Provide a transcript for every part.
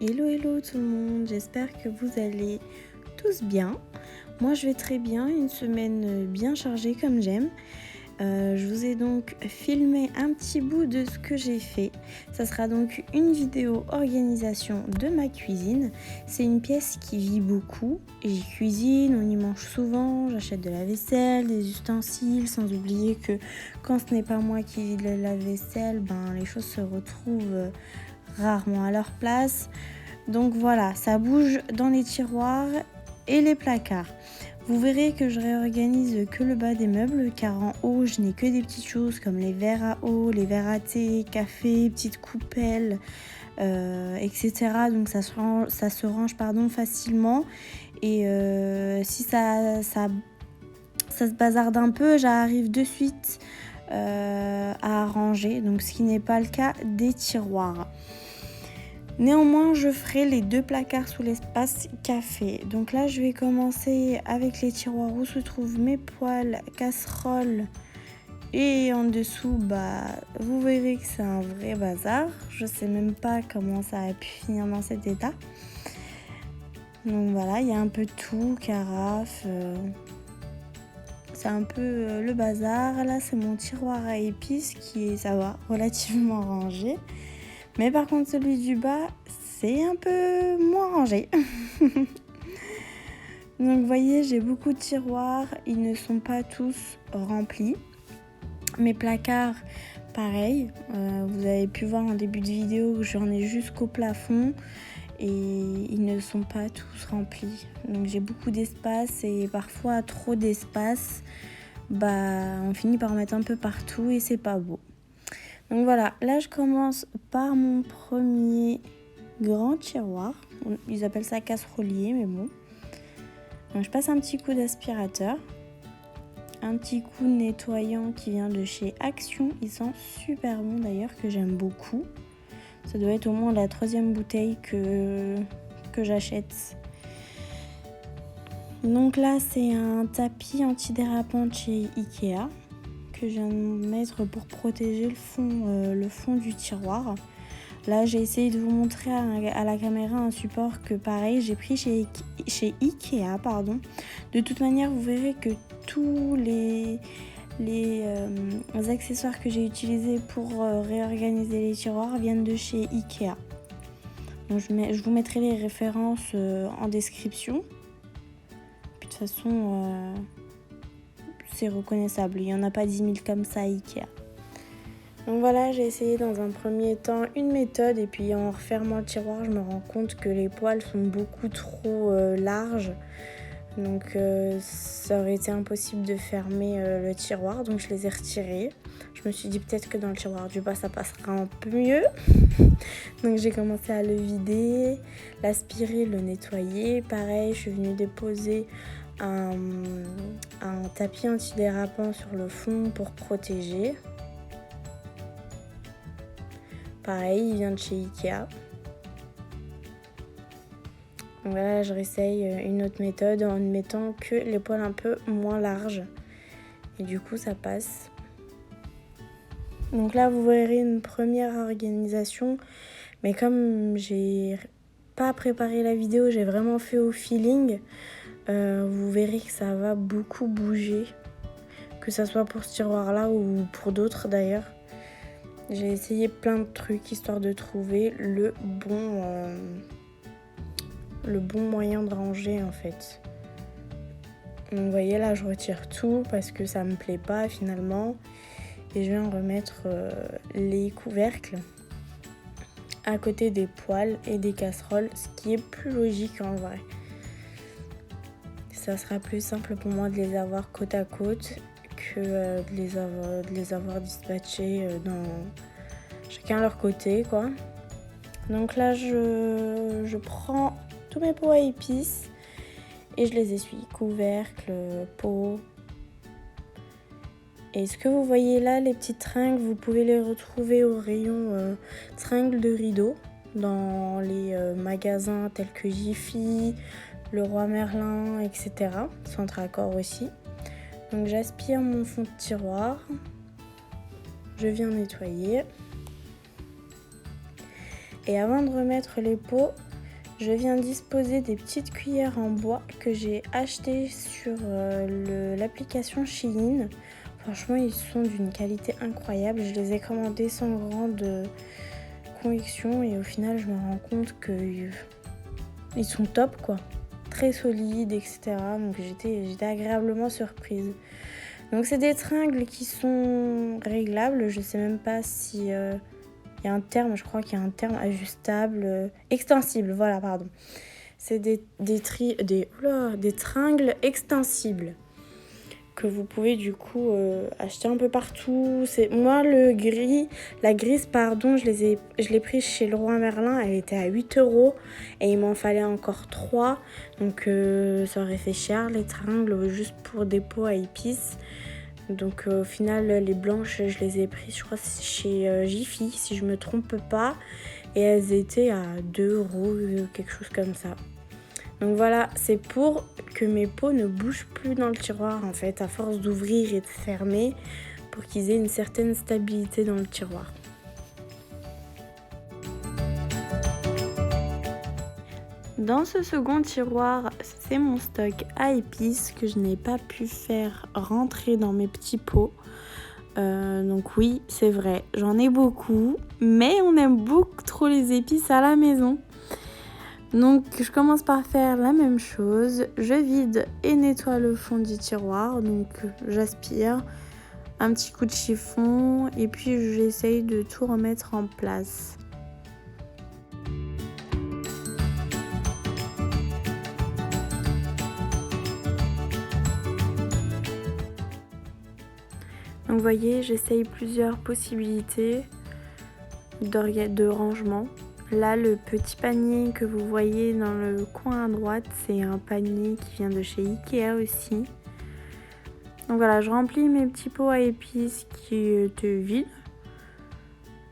Hello hello tout le monde, j'espère que vous allez tous bien. Moi je vais très bien, une semaine bien chargée comme j'aime. Je vous ai donc filmé un petit bout de ce que j'ai fait. Ça sera donc une vidéo organisation de ma cuisine. C'est une pièce qui vit beaucoup. J'y cuisine, on y mange souvent, j'achète de la vaisselle, des ustensiles, sans oublier que quand ce n'est pas moi qui vide la vaisselle, les choses se retrouvent rarement à leur place. Donc voilà, ça bouge dans les tiroirs et les placards. Vous verrez que je réorganise que le bas des meubles car en haut je n'ai que des petites choses comme les verres à eau, les verres à thé, café, petites coupelles, etc. Donc ça se range facilement et si ça se bazarde un peu, j'arrive de suite à ranger, donc ce qui n'est pas le cas des tiroirs. Néanmoins, je ferai les 2 placards sous l'espace café. Donc là, je vais commencer avec les tiroirs où se trouvent mes poêles, casseroles. Et en dessous, vous verrez que c'est un vrai bazar. Je sais même pas comment ça a pu finir dans cet état. Donc voilà, il y a un peu de tout, carafe. C'est un peu le bazar. Là, c'est mon tiroir à épices qui est, ça va, relativement rangé. Mais par contre, celui du bas, c'est un peu moins rangé. Donc, vous voyez, j'ai beaucoup de tiroirs. Ils ne sont pas tous remplis. Mes placards, pareil. Vous avez pu voir en début de vidéo que j'en ai jusqu'au plafond. Et ils ne sont pas tous remplis. Donc, j'ai beaucoup d'espace et parfois trop d'espace. On finit par en mettre un peu partout et c'est pas beau. Donc voilà, là je commence par mon premier grand tiroir. Ils appellent ça casserolier, mais bon. Donc je passe un petit coup d'aspirateur. Un petit coup de nettoyant qui vient de chez Action. Il sent super bon d'ailleurs, que j'aime beaucoup. Ça doit être au moins la 3e bouteille que j'achète. Donc là c'est un tapis antidérapant de chez Ikea. Que je viens de mettre pour protéger le fond du tiroir. Là, j'ai essayé de vous montrer à la caméra un support que pareil, j'ai pris chez Ikea. De toute manière, vous verrez que tous les accessoires que j'ai utilisés pour réorganiser les tiroirs viennent de chez Ikea. Donc, je vous mettrai les références en description. Puis, de toute façon... c'est reconnaissable, il n'y en a pas 10 000 comme ça à Ikea. Donc voilà, j'ai essayé dans un premier temps une méthode et puis en refermant le tiroir, je me rends compte que les poils sont beaucoup trop larges. Donc ça aurait été impossible de fermer le tiroir, donc je les ai retirés. Je me suis dit peut-être que dans le tiroir du bas ça passera un peu mieux. Donc j'ai commencé à le vider, l'aspirer, le nettoyer. Pareil, je suis venue déposer un tapis antidérapant sur le fond pour protéger. Pareil, il vient de chez Ikea. Donc voilà, je réessaye une autre méthode en mettant que les poils un peu moins larges. Et du coup, ça passe. Donc là, vous verrez une première organisation. Mais comme j'ai pas préparé la vidéo, j'ai vraiment fait au feeling. Vous verrez que ça va beaucoup bouger, que ça soit pour ce tiroir là ou pour d'autres d'ailleurs. J'ai essayé plein de trucs histoire de trouver le bon moyen de ranger en fait. Donc vous voyez là je retire tout parce que ça me plaît pas finalement et je viens remettre les couvercles à côté des poêles et des casseroles, ce qui est plus logique en vrai. Ça sera plus simple pour moi de les avoir côte à côte que de les avoir dispatchés dans chacun leur côté quoi. Donc là je prends tous mes pots à épices et je les essuie, couvercle, pot. Et ce que vous voyez là, les petites tringles, vous pouvez les retrouver au rayon tringles de rideau dans les magasins tels que Jiffy, Leroy Merlin, etc. Centre Accor aussi. Donc j'aspire mon fond de tiroir. Je viens nettoyer. Et avant de remettre les pots, Je viens disposer des petites cuillères en bois que j'ai achetées sur l'application Shein. Franchement, ils sont d'une qualité incroyable. Je les ai commandés sans grande conviction et au final, je me rends compte qu'ils sont top, quoi. Très solides, etc. Donc j'étais agréablement surprise. Donc c'est des tringles qui sont réglables. Je sais même pas si... il y a un terme, je crois qu'il y a un terme ajustable, extensible, voilà, pardon. C'est des tringles extensibles que vous pouvez du coup acheter un peu partout. Moi, la grise, pardon, je l'ai pris chez Leroy Merlin, elle était à 8 € et il m'en fallait encore 3. Donc ça aurait fait cher les tringles juste pour des pots à épices. Donc au final, les blanches, je les ai prises, je crois, chez Jiffy, si je me trompe pas. Et elles étaient à 2 €, quelque chose comme ça. Donc voilà, c'est pour que mes pots ne bougent plus dans le tiroir, en fait, à force d'ouvrir et de fermer, pour qu'ils aient une certaine stabilité dans le tiroir. Dans ce second tiroir, c'est mon stock à épices que je n'ai pas pu faire rentrer dans mes petits pots. Donc oui, c'est vrai, j'en ai beaucoup, mais on aime beaucoup trop les épices à la maison. Donc je commence par faire la même chose. Je vide et nettoie le fond du tiroir. Donc j'aspire, un petit coup de chiffon et puis j'essaye de tout remettre en place. Donc vous voyez, j'essaye plusieurs possibilités de rangement. Là, le petit panier que vous voyez dans le coin à droite, c'est un panier qui vient de chez Ikea aussi. Donc voilà, je remplis mes petits pots à épices qui étaient vides.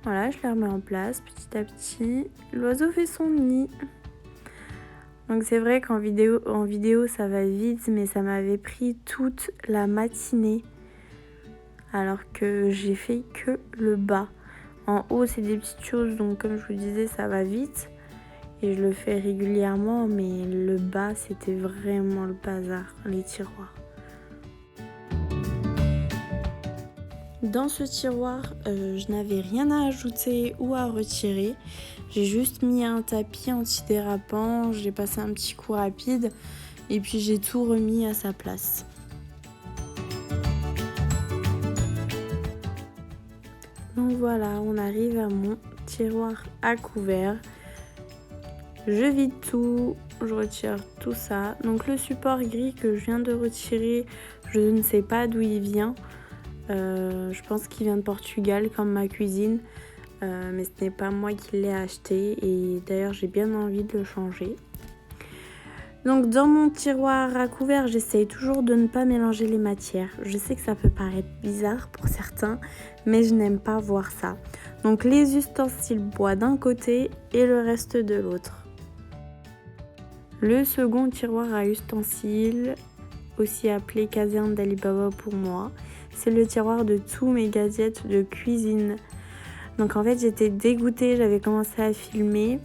Voilà, je les remets en place petit à petit. L'oiseau fait son nid. Donc c'est vrai qu'en vidéo ça va vite, mais ça m'avait pris toute la matinée. Alors que j'ai fait que le bas. En haut, c'est des petites choses, donc comme je vous disais, ça va vite. Et je le fais régulièrement, mais le bas, c'était vraiment le bazar, les tiroirs. Dans ce tiroir, je n'avais rien à ajouter ou à retirer. J'ai juste mis un tapis antidérapant, j'ai passé un petit coup rapide et puis j'ai tout remis à sa place. Donc voilà, on arrive à mon tiroir à couvert. Je vide tout, je retire tout ça. Donc le support gris que je viens de retirer, je ne sais pas d'où il vient. Je pense qu'il vient de Portugal comme ma cuisine. Mais ce n'est pas moi qui l'ai acheté et d'ailleurs j'ai bien envie de le changer. Donc dans mon tiroir à couvert, j'essaye toujours de ne pas mélanger les matières. Je sais que ça peut paraître bizarre pour certains, mais je n'aime pas voir ça. Donc les ustensiles bois d'un côté et le reste de l'autre. Le second tiroir à ustensiles, aussi appelé caserne d'Alibaba pour moi, c'est le tiroir de tous mes gadgets de cuisine. Donc en fait j'étais dégoûtée, j'avais commencé à filmer.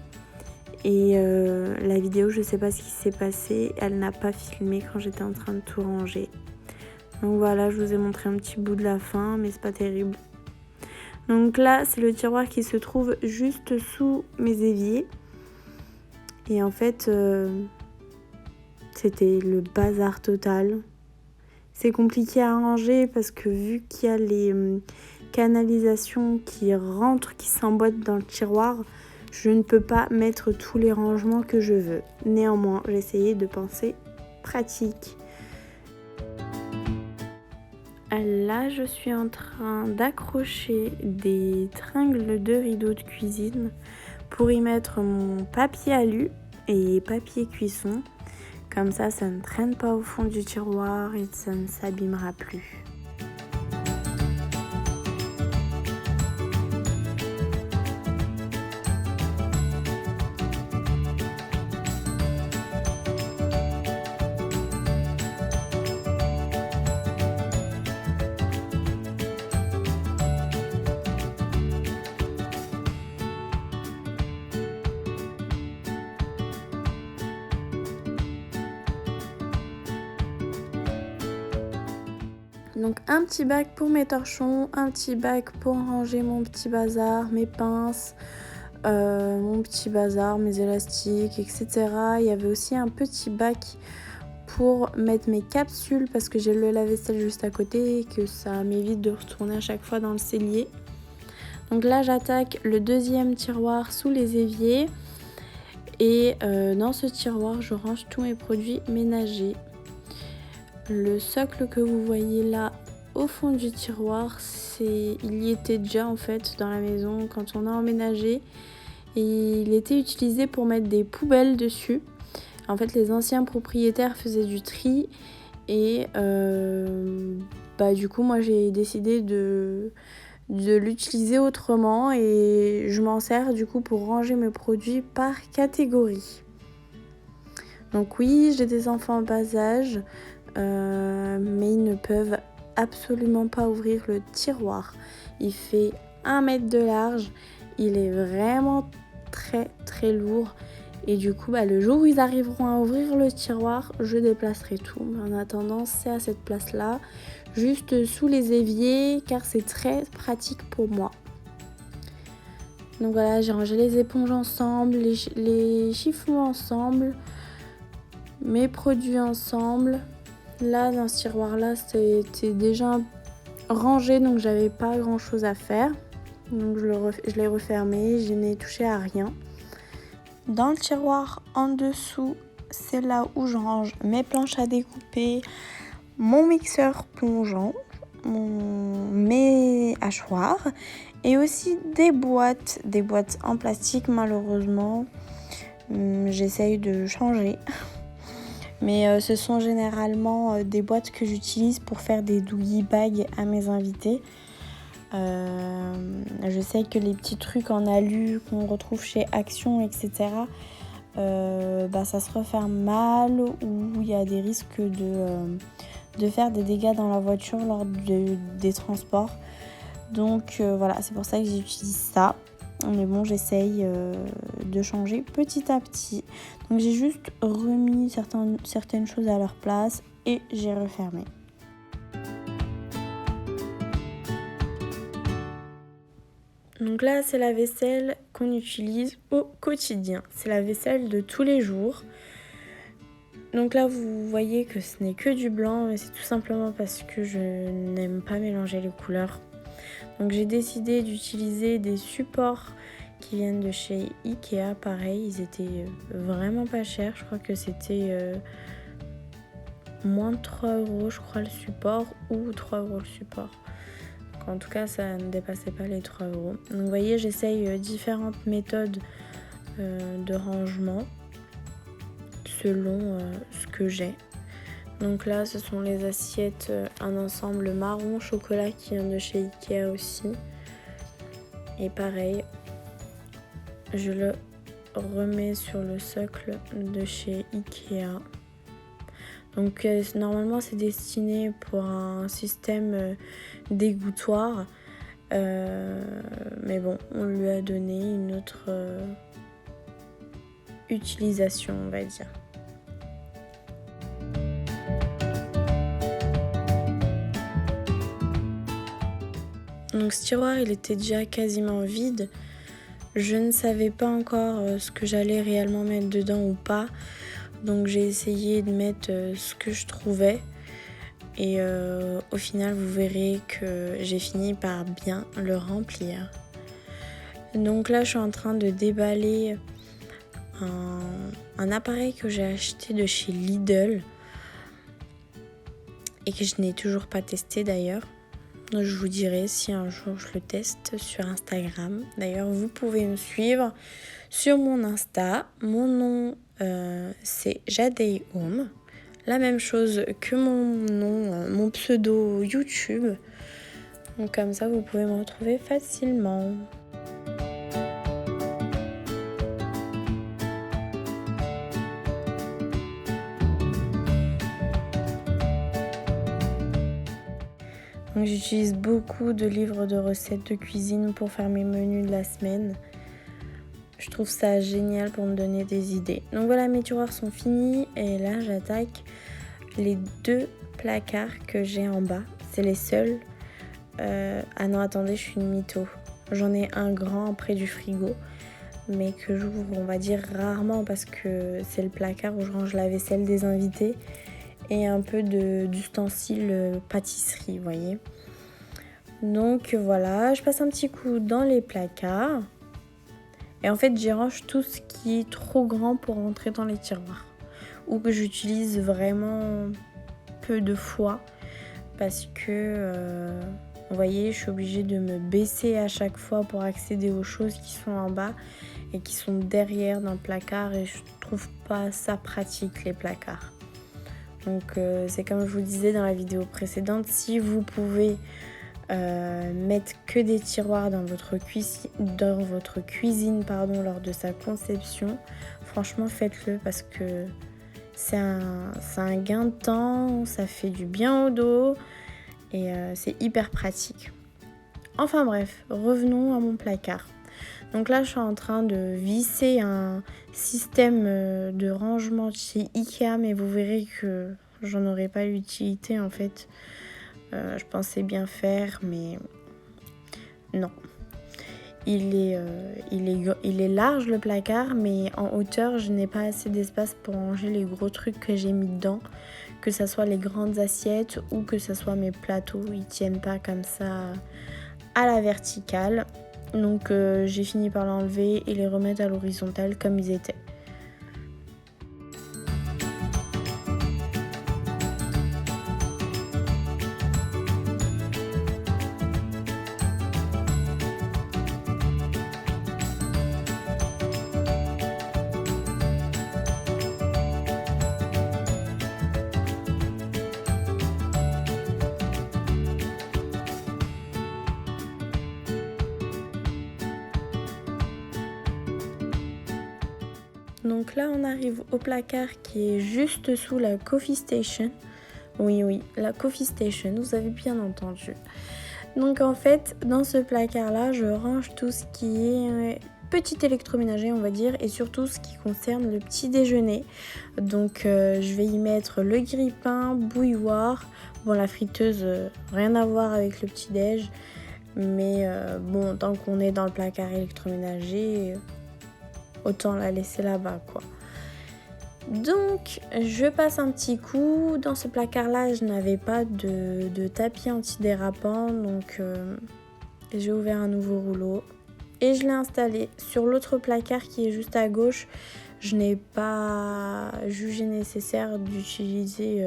Et la vidéo, je sais pas ce qui s'est passé, elle n'a pas filmé quand j'étais en train de tout ranger. Donc voilà, je vous ai montré un petit bout de la fin, mais c'est pas terrible. Donc là, c'est le tiroir qui se trouve juste sous mes éviers. Et en fait, c'était le bazar total. C'est compliqué à ranger parce que vu qu'il y a les canalisations qui rentrent, qui s'emboîtent dans le tiroir, je ne peux pas mettre tous les rangements que je veux. Néanmoins, j'ai essayé de penser pratique. Là, je suis en train d'accrocher des tringles de rideaux de cuisine pour y mettre mon papier alu et papier cuisson. Comme ça ne traîne pas au fond du tiroir et ça ne s'abîmera plus. Donc un petit bac pour mes torchons, un petit bac pour ranger mon petit bazar, mes pinces, mon petit bazar, mes élastiques, etc. Il y avait aussi un petit bac pour mettre mes capsules parce que j'ai le lave-vaisselle juste à côté et que ça m'évite de retourner à chaque fois dans le cellier. Donc là j'attaque le deuxième tiroir sous les éviers et dans ce tiroir je range tous mes produits ménagers. Le socle que vous voyez là au fond du tiroir, il y était déjà en fait dans la maison quand on a emménagé et il était utilisé pour mettre des poubelles dessus. En fait les anciens propriétaires faisaient du tri et du coup moi j'ai décidé de l'utiliser autrement et je m'en sers du coup pour ranger mes produits par catégorie. Donc oui, j'ai des enfants en bas âge, mais ils ne peuvent absolument pas ouvrir le tiroir. Il fait 1 mètre de large, il est vraiment très très lourd et du coup le jour où ils arriveront à ouvrir le tiroir, je déplacerai tout. Mais en attendant, c'est à cette place là, juste sous les éviers car c'est très pratique pour moi. Donc voilà, j'ai rangé les éponges ensemble, les chiffons ensemble, mes produits ensemble. Là dans ce tiroir là c'était déjà rangé donc j'avais pas grand chose à faire. Donc je l'ai refermé, je n'ai touché à rien. Dans le tiroir en dessous, c'est là où je range mes planches à découper, mon mixeur plongeant, mes hachoirs et aussi des boîtes en plastique malheureusement. J'essaye de changer. Mais ce sont généralement des boîtes que j'utilise pour faire des doggy bags à mes invités. Je sais que les petits trucs en alu qu'on retrouve chez Action, etc., ça se referme mal ou il y a des risques de faire des dégâts dans la voiture lors des transports. Donc voilà, c'est pour ça que j'utilise ça. Mais bon, j'essaye de changer petit à petit. Donc j'ai juste remis certaines choses à leur place et j'ai refermé. Donc là, c'est la vaisselle qu'on utilise au quotidien. C'est la vaisselle de tous les jours. Donc là, vous voyez que ce n'est que du blanc, mais c'est tout simplement parce que je n'aime pas mélanger les couleurs. Donc j'ai décidé d'utiliser des supports qui viennent de chez Ikea. Pareil, ils étaient vraiment pas chers. Je crois que c'était moins de 3 € je crois le support ou 3 € le support. Donc, en tout cas, ça ne dépassait pas les 3 €. Donc vous voyez, j'essaye différentes méthodes de rangement selon ce que j'ai. Donc là, ce sont les assiettes, un ensemble marron chocolat qui vient de chez Ikea aussi. Et pareil, je le remets sur le socle de chez Ikea. Donc normalement, c'est destiné pour un système d'égouttoir. Mais bon, on lui a donné une autre utilisation, on va dire. Donc ce tiroir, il était déjà quasiment vide. Je ne savais pas encore ce que j'allais réellement mettre dedans ou pas. Donc j'ai essayé de mettre ce que je trouvais. Et au final, vous verrez que j'ai fini par bien le remplir. Donc là, je suis en train de déballer un appareil que j'ai acheté de chez Lidl. Et que je n'ai toujours pas testé d'ailleurs. Je vous dirai si un jour je le teste sur Instagram. D'ailleurs, vous pouvez me suivre sur mon Insta. Mon nom, c'est Jadei Home. La même chose que mon nom, mon pseudo YouTube. Donc comme ça, vous pouvez me retrouver facilement. Donc j'utilise beaucoup de livres de recettes de cuisine pour faire mes menus de la semaine. Je trouve ça génial pour me donner des idées. Donc voilà, mes tiroirs sont finis et là j'attaque les 2 placards que j'ai en bas. C'est les seuls. Ah non, attendez, je suis une mytho. J'en ai un grand près du frigo, mais que j'ouvre, on va dire, rarement parce que c'est le placard où je range la vaisselle des invités et un peu d'ustensiles pâtisserie, vous voyez. Donc voilà, je passe un petit coup dans les placards. Et en fait, j'y range tout ce qui est trop grand pour rentrer dans les tiroirs. Ou que j'utilise vraiment peu de fois. Parce que, vous voyez, je suis obligée de me baisser à chaque fois pour accéder aux choses qui sont en bas et qui sont derrière dans le placard. Et je trouve pas ça pratique, les placards. Donc c'est comme je vous disais dans la vidéo précédente, si vous pouvez mettre que des tiroirs dans votre cuisine lors de sa conception, franchement faites-le parce que c'est un gain de temps, ça fait du bien au dos et c'est hyper pratique. Enfin bref, revenons à mon placard. Donc là je suis en train de visser un système de rangement de chez Ikea, mais vous verrez que j'en aurai pas l'utilité en fait. Je pensais bien faire, mais non. Il est large le placard, mais en hauteur, je n'ai pas assez d'espace pour ranger les gros trucs que j'ai mis dedans. Que ce soit les grandes assiettes ou que ce soit mes plateaux. Ils tiennent pas comme ça à la verticale. Donc j'ai fini par l'enlever et les remettre à l'horizontale comme ils étaient. Donc là on arrive au placard qui est juste sous la coffee station. Oui, la coffee station, vous avez bien entendu. Donc en fait dans ce placard là je range tout ce qui est petit électroménager on va dire et surtout ce qui concerne le petit déjeuner. Donc je vais y mettre le grille-pain, bouilloire, bon la friteuse rien à voir avec le petit déj. Mais bon tant qu'on est dans le placard électroménager autant la laisser là-bas quoi. Donc je passe un petit coup. Dans ce placard là je n'avais pas de tapis antidérapant, donc j'ai ouvert un nouveau rouleau et je l'ai installé sur l'autre placard qui est juste à gauche. Je n'ai pas jugé nécessaire d'utiliser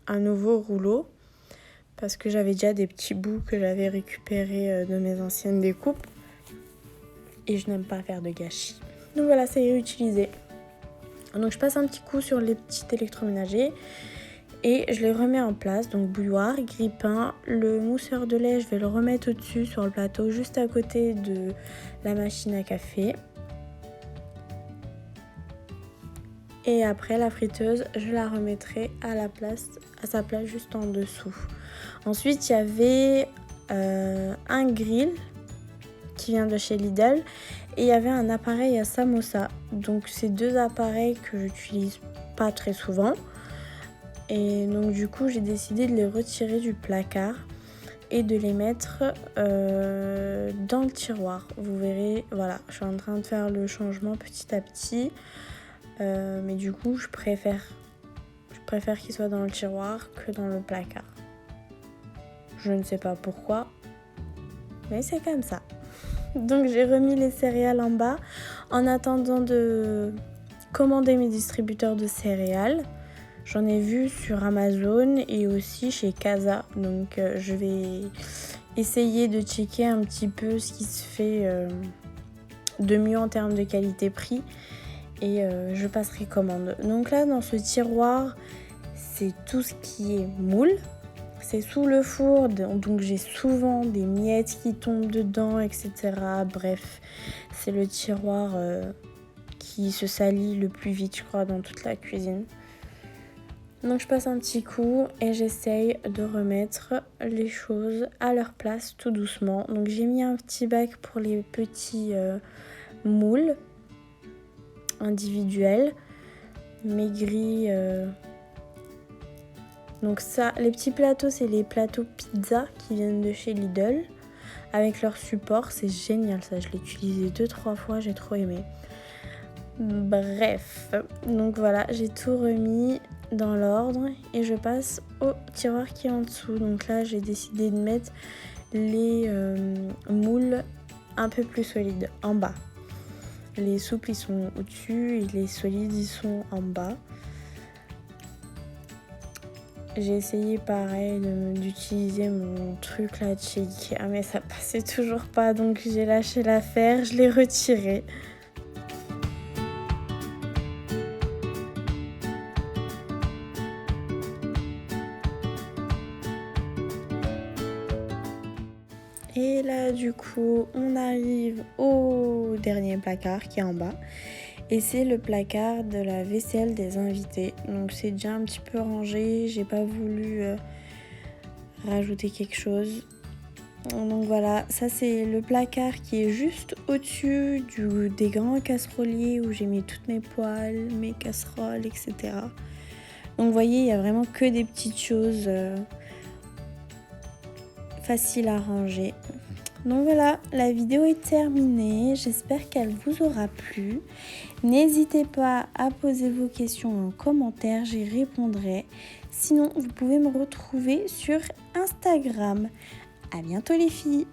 un nouveau rouleau parce que j'avais déjà des petits bouts que j'avais récupérés de mes anciennes découpes et je n'aime pas faire de gâchis. Donc voilà, c'est réutilisé. Donc je passe un petit coup sur les petits électroménagers et je les remets en place. Donc bouilloire, grille-pain, le mousseur de lait, je vais le remettre au-dessus sur le plateau, juste à côté de la machine à café. Et après la friteuse, je la remettrai à sa place juste en dessous. Ensuite, il y avait un grill qui vient de chez Lidl. Et il y avait un appareil à samosa. Donc c'est deux appareils que j'utilise pas très souvent. Et donc du coup j'ai décidé de les retirer du placard et de les mettre dans le tiroir. Vous verrez, voilà, je suis en train de faire le changement petit à petit. Mais du coup je préfère qu'ils soient dans le tiroir que dans le placard. Je ne sais pas pourquoi, mais c'est comme ça. Donc j'ai remis les céréales en bas en attendant de commander mes distributeurs de céréales. J'en ai vu sur Amazon et aussi chez Casa. Donc je vais essayer de checker un petit peu ce qui se fait de mieux en termes de qualité-prix. Et je passerai commande. Donc là dans ce tiroir, c'est tout ce qui est moule. C'est sous le four, donc j'ai souvent des miettes qui tombent dedans, etc. Bref, c'est le tiroir qui se salit le plus vite, je crois, dans toute la cuisine. Donc je passe un petit coup et j'essaye de remettre les choses à leur place tout doucement. Donc j'ai mis un petit bac pour les petits moules individuels. Mes grilles Donc ça, les petits plateaux, c'est les plateaux pizza qui viennent de chez Lidl. Avec leur support, c'est génial ça, je l'ai utilisé 2-3 fois, j'ai trop aimé. Bref, donc voilà, j'ai tout remis dans l'ordre et je passe au tiroir qui est en dessous. Donc là, j'ai décidé de mettre les moules un peu plus solides en bas. Les souples, ils sont au-dessus et les solides, ils sont en bas. J'ai essayé pareil d'utiliser mon truc là de chez Ikea, mais ça passait toujours pas, donc j'ai lâché l'affaire, je l'ai retiré. Et là du coup on arrive au dernier placard qui est en bas. Et c'est le placard de la vaisselle des invités. Donc c'est déjà un petit peu rangé, j'ai pas voulu rajouter quelque chose. Donc voilà, ça c'est le placard qui est juste au-dessus des grands casseroliers où j'ai mis toutes mes poêles, mes casseroles, etc. Donc vous voyez, il y a vraiment que des petites choses faciles à ranger. Donc voilà, la vidéo est terminée, j'espère qu'elle vous aura plu. N'hésitez pas à poser vos questions en commentaire, j'y répondrai. Sinon, vous pouvez me retrouver sur Instagram. À bientôt les filles!